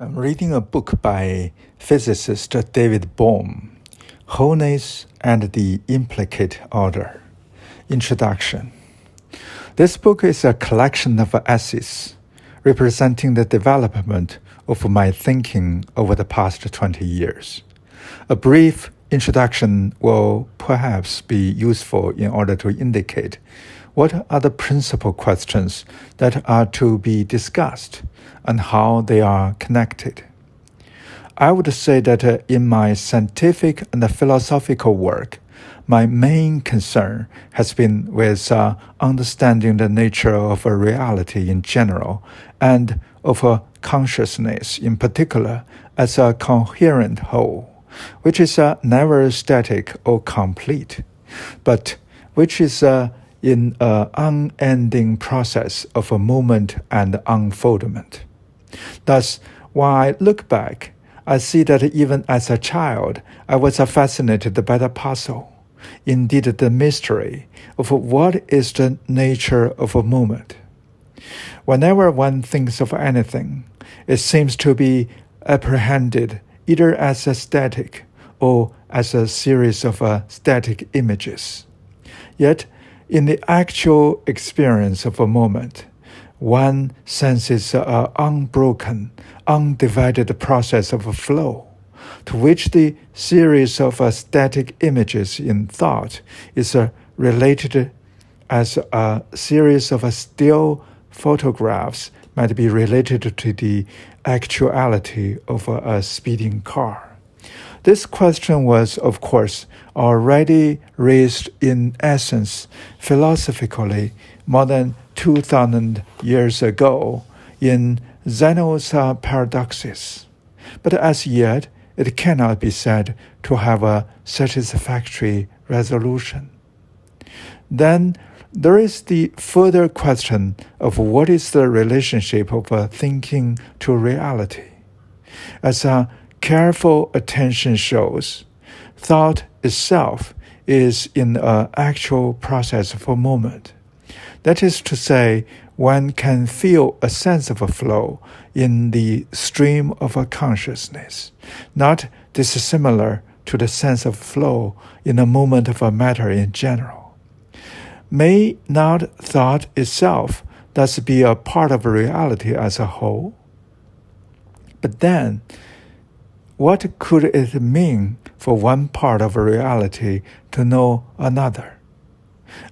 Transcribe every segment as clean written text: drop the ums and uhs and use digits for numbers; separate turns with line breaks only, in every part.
I'm reading a book by physicist David Bohm, Wholeness and the Implicate Order. Introduction. This book is a collection of essays representing the development of my thinking over the past 20 years. A brief introduction will perhaps be useful in order to indicate what are the principal questions that are to be discussed and how they are connected. I would say that in my scientific and philosophical work, my main concern has been with understanding the nature of a reality in general and of a consciousness in particular as a coherent whole, which is never static or complete, but which is in an unending process of a movement and unfoldment. Thus, when I look back, I see that even as a child, I was fascinated by the puzzle, indeed the mystery, of what is the nature of a movement. Whenever one thinks of anything, it seems to be apprehended either as a static or as a series of static images. Yet, in the actual experience of a moment, one senses an unbroken, undivided process of flow, to which the series of static images in thought is related as a series of still photographs might be related to the actuality of a speeding car. This question was, of course, already raised in essence philosophically more than 2,000 years ago in Zeno's Paradoxes, but as yet it cannot be said to have a satisfactory resolution. Then there is the further question of what is the relationship of thinking to reality. As a careful attention shows, thought itself is in an actual process of a moment. That is to say, one can feel a sense of a flow in the stream of a consciousness, not dissimilar to the sense of flow in a movement of a matter in general. May not thought itself thus be a part of reality as a whole? But then, what could it mean for one part of reality to know another?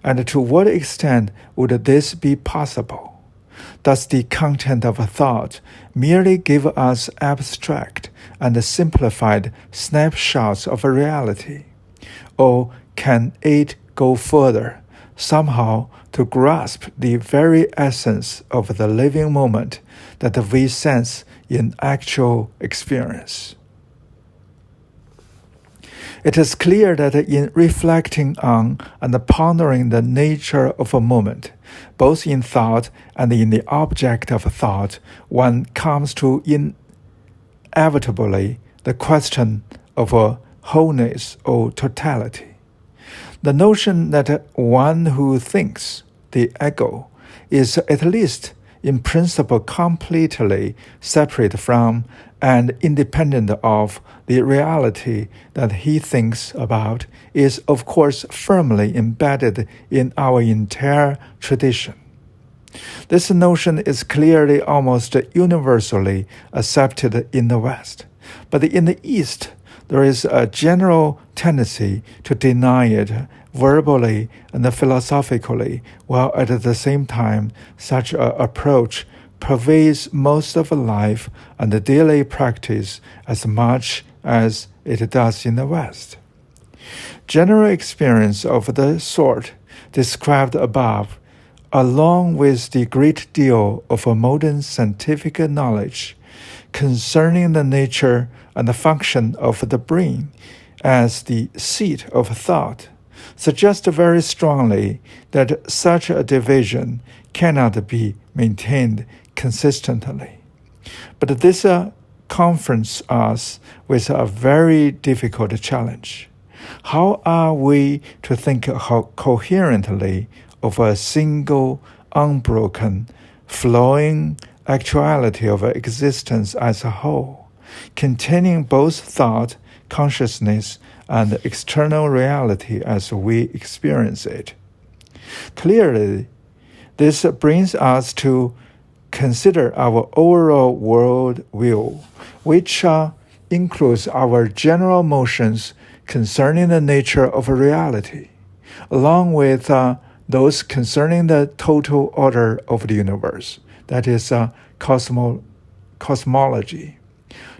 And to what extent would this be possible? Does the content of a thought merely give us abstract and simplified snapshots of a reality? Or can it go further, somehow to grasp the very essence of the living moment that we sense in actual experience? It is clear that in reflecting on and pondering the nature of a moment, both in thought and in the object of thought, one comes to inevitably the question of a wholeness or totality. The notion that one who thinks, the ego, is at least in principle completely separate from and independent of the reality that he thinks about is, of course, firmly embedded in our entire tradition. This notion is clearly almost universally accepted in the West, but in the East, there is a general tendency to deny it verbally and philosophically, while at the same time such an approach pervades most of life and the daily practice as much as it does in the West. General experience of the sort described above, along with the great deal of modern scientific knowledge concerning the nature and the function of the brain as the seat of thought, suggest very strongly that such a division cannot be maintained consistently. But this confronts us with a very difficult challenge. How are we to think coherently of a single, unbroken, flowing, actuality of existence as a whole, containing both thought, consciousness, and external reality as we experience it. Clearly, this brings us to consider our overall world view, which includes our general notions concerning the nature of reality, along with those concerning the total order of the universe, that is, cosmology.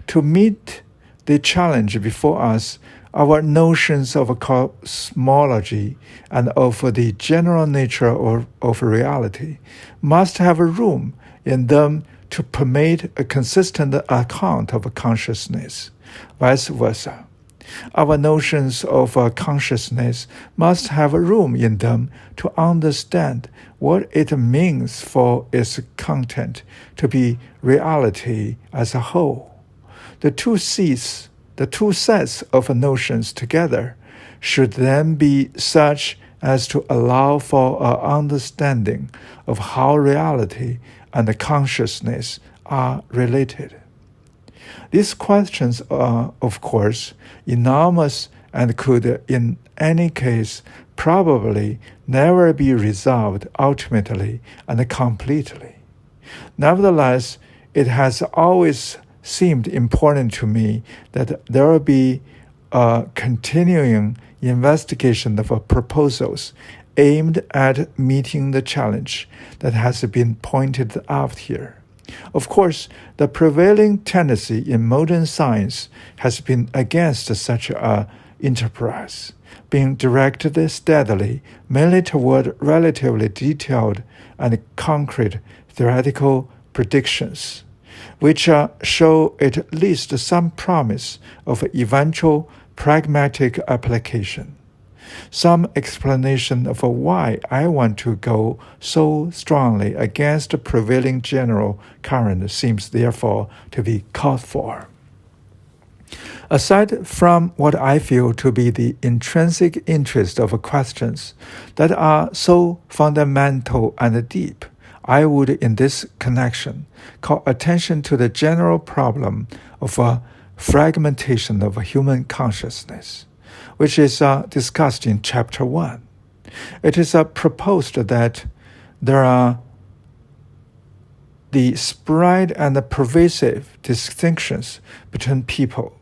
To meet the challenge before us, our notions of cosmology and of the general nature of reality must have room in them to permit a consistent account of consciousness, vice versa. Our notions of consciousness must have room in them to understand what it means for its content to be reality as a whole. The two sets of notions together should then be such as to allow for an understanding of how reality and consciousness are related. These questions are, of course, enormous and could, in any case, probably never be resolved ultimately and completely. Nevertheless, it has always seemed important to me that there will be a continuing investigation of proposals aimed at meeting the challenge that has been pointed out here. Of course, the prevailing tendency in modern science has been against such an enterprise, being directed steadily mainly toward relatively detailed and concrete theoretical predictions, which show at least some promise of eventual pragmatic application. Some explanation of why I want to go so strongly against the prevailing general current seems therefore to be called for. Aside from what I feel to be the intrinsic interest of questions that are so fundamental and deep, I would in this connection call attention to the general problem of fragmentation of human consciousness, which is discussed in Chapter 1. It is proposed that there are the spread and pervasive distinctions between people,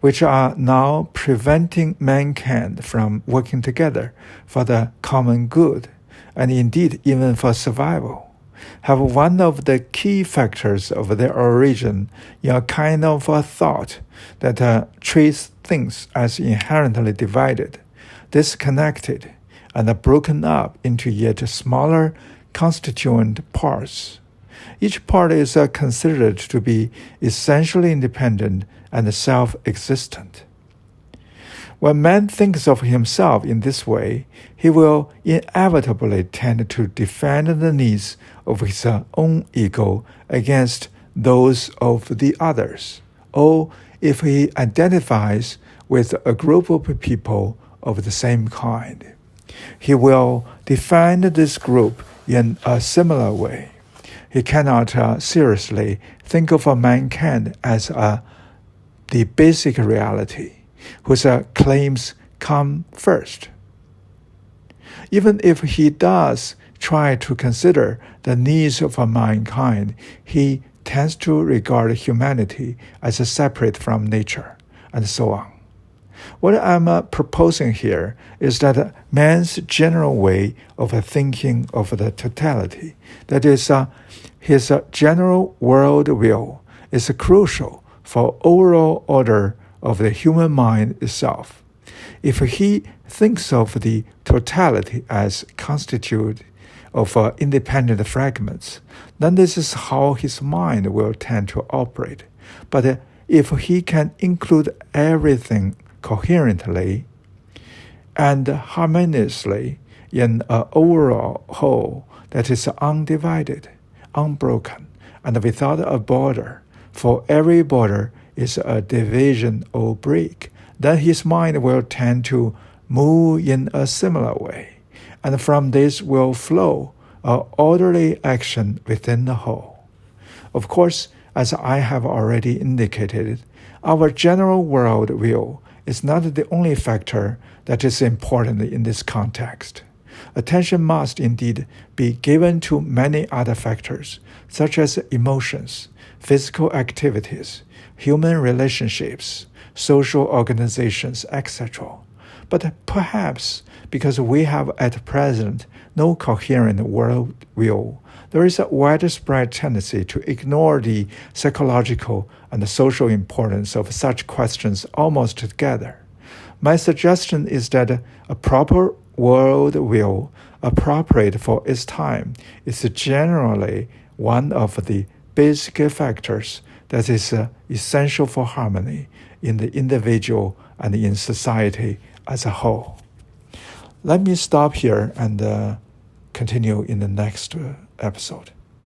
which are now preventing mankind from working together for the common good, and indeed even for survival, have one of the key factors of their origin in a kind of thought that treats things as inherently divided, disconnected, and broken up into yet smaller constituent parts. Each part is considered to be essentially independent and self-existent. When man thinks of himself in this way, he will inevitably tend to defend the needs of his own ego against those of the others, or if he identifies with a group of people of the same kind, he will defend this group in a similar way. He cannot seriously think of mankind as the basic reality, whose claims come first. Even if he does try to consider the needs of mankind, he tends to regard humanity as separate from nature, and so on. What I'm proposing here is that man's general way of thinking of the totality, that is, his general worldview, is crucial for overall order of the human mind itself. If he thinks of the totality as constituted of independent fragments, then this is how his mind will tend to operate. But if he can include everything coherently and harmoniously in an overall whole that is undivided, unbroken, and without a border, for every border is a division or break, then his mind will tend to move in a similar way, and from this will flow an orderly action within the whole. Of course, as I have already indicated, our general worldview is not the only factor that is important in this context. Attention must indeed be given to many other factors, such as emotions, physical activities, human relationships, social organizations, etc. But perhaps because we have at present no coherent worldview, there is a widespread tendency to ignore the psychological and social importance of such questions almost together. My suggestion is that a proper worldview, appropriate for its time, is generally one of the basic factors that is essential for harmony in the individual and in society as a whole. Let me stop here and continue in the next episode.